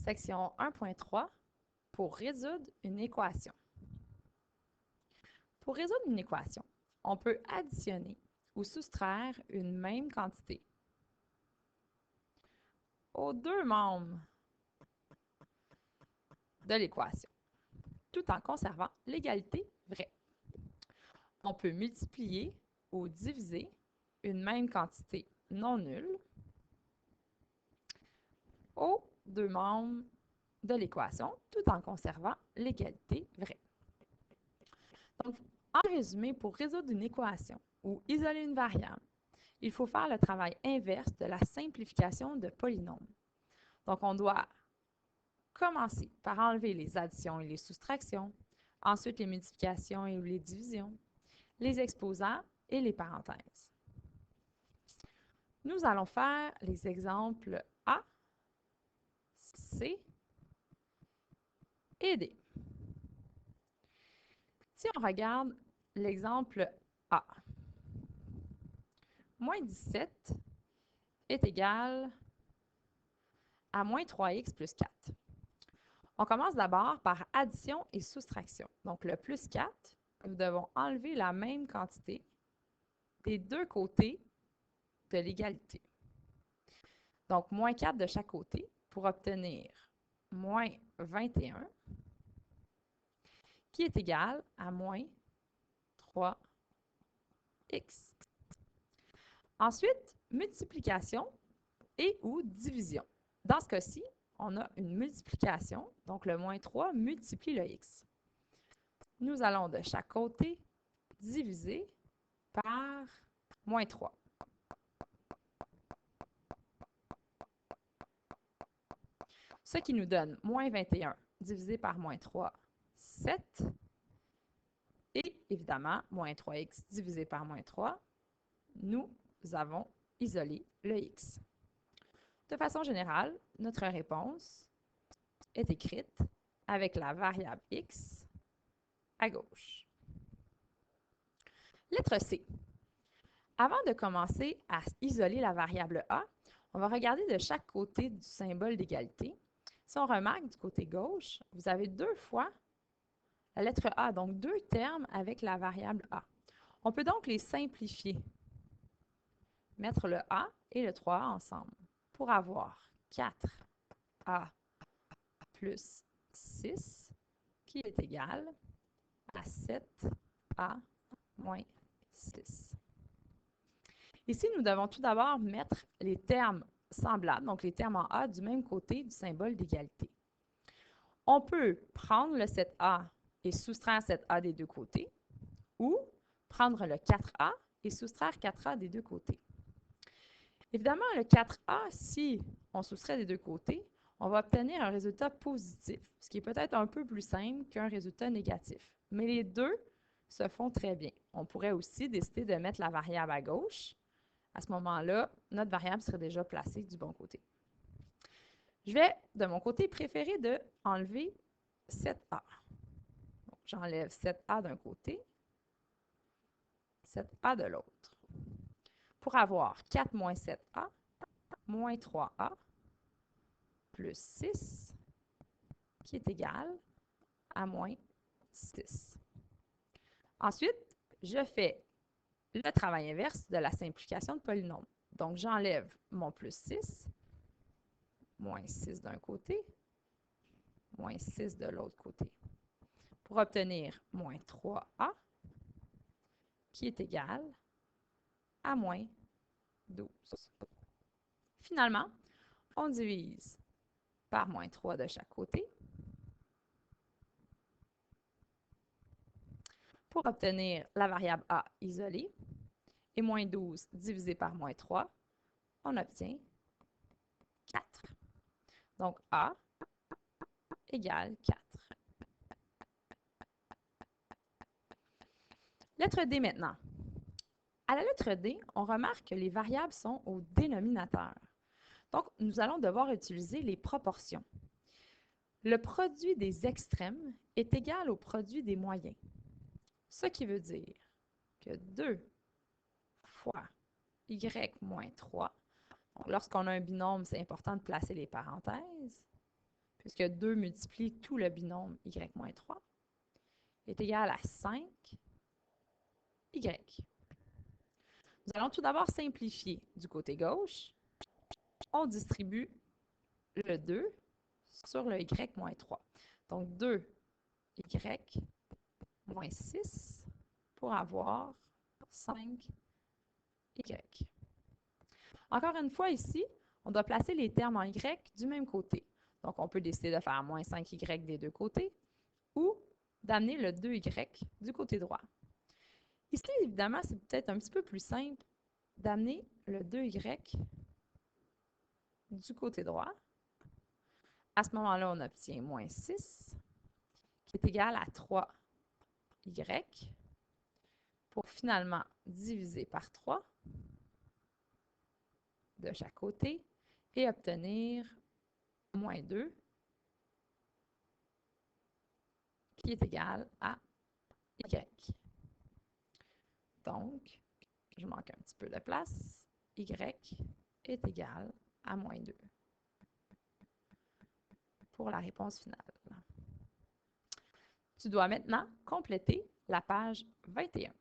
Section 1.3 pour résoudre une équation. Pour résoudre une équation, on peut additionner ou soustraire une même quantité aux deux membres de l'équation, tout en conservant l'égalité vraie. On peut multiplier ou diviser une même quantité non nulle aux deux membres de l'équation, tout en conservant l'égalité vraie. Donc, en résumé, pour résoudre une équation ou isoler une variable, il faut faire le travail inverse de la simplification de polynômes. Donc, on doit commencer par enlever les additions et les soustractions, ensuite les multiplications et les divisions, les exposants et les parenthèses. Nous allons faire les exemples A, C et D. Si on regarde l'exemple A, moins 17 est égal à moins 3x plus 4. On commence d'abord par addition et soustraction. Donc, le plus 4, nous devons enlever la même quantité des deux côtés de l'égalité. Donc, moins 4 de chaque côté pour obtenir moins 21, qui est égal à moins 3x. Ensuite, multiplication et ou division. Dans ce cas-ci, on a une multiplication, donc le moins 3 multiplie le x. Nous allons de chaque côté diviser par moins 3. Ce qui nous donne moins 21 divisé par moins 3, 7. Et évidemment, moins 3x divisé par moins 3, nous avons isolé le x. De façon générale, notre réponse est écrite avec la variable x à gauche. Lettre C. Avant de commencer à isoler la variable a, on va regarder de chaque côté du symbole d'égalité. Si on remarque du côté gauche, vous avez deux fois la lettre a, donc deux termes avec la variable a. On peut donc les simplifier, mettre le a et le 3a ensemble pour avoir 4a plus 6 qui est égal à 7a moins 6. Ici, nous devons tout d'abord mettre les termes semblables, donc les termes en a, du même côté du symbole d'égalité. On peut prendre le 7a et soustraire 7a des deux côtés, ou prendre le 4a et soustraire 4a des deux côtés. Évidemment, le 4a, si on soustrait des deux côtés, on va obtenir un résultat positif, ce qui est peut-être un peu plus simple qu'un résultat négatif. Mais les deux se font très bien. On pourrait aussi décider de mettre la variable à gauche. À ce moment-là, notre variable serait déjà placée du bon côté. Je vais, de mon côté, préférer de enlever 7a. J'enlève 7a d'un côté, 7a de l'autre. Pour avoir 4 moins 7a, moins 3a, plus 6, qui est égal à moins 6. Ensuite, je fais le travail inverse de la simplification de polynôme. Donc, j'enlève mon plus 6, moins 6 d'un côté, moins 6 de l'autre côté, pour obtenir moins 3a, qui est égal à moins 12. Finalement, on divise par moins 3 de chaque côté pour obtenir la variable a isolée. Et moins 12 divisé par moins 3, on obtient 4. Donc, a égale 4. Lettre D maintenant. À la lettre D, on remarque que les variables sont au dénominateur. Donc, nous allons devoir utiliser les proportions. Le produit des extrêmes est égal au produit des moyens. Ce qui veut dire que 2 fois y moins 3. Lorsqu'on a un binôme, c'est important de placer les parenthèses. puisque 2 multiplie tout le binôme y moins 3, est égal à 5y. Nous allons tout d'abord simplifier du côté gauche. On distribue le 2 sur le y moins 3. Donc 2y moins 6 pour avoir 5y. Encore une fois ici, on doit placer les termes en y du même côté. Donc on peut décider de faire moins 5y des deux côtés ou d'amener le 2y du côté droit. Ici, évidemment, c'est peut-être un petit peu plus simple d'amener le 2y du côté droit. À ce moment-là, on obtient moins 6, qui est égal à 3y, pour finalement diviser par 3 de chaque côté et obtenir moins 2, qui est égal à y. Donc, je manque un petit peu de place, y est égal à moins 2 pour la réponse finale. Tu dois maintenant compléter la page 21.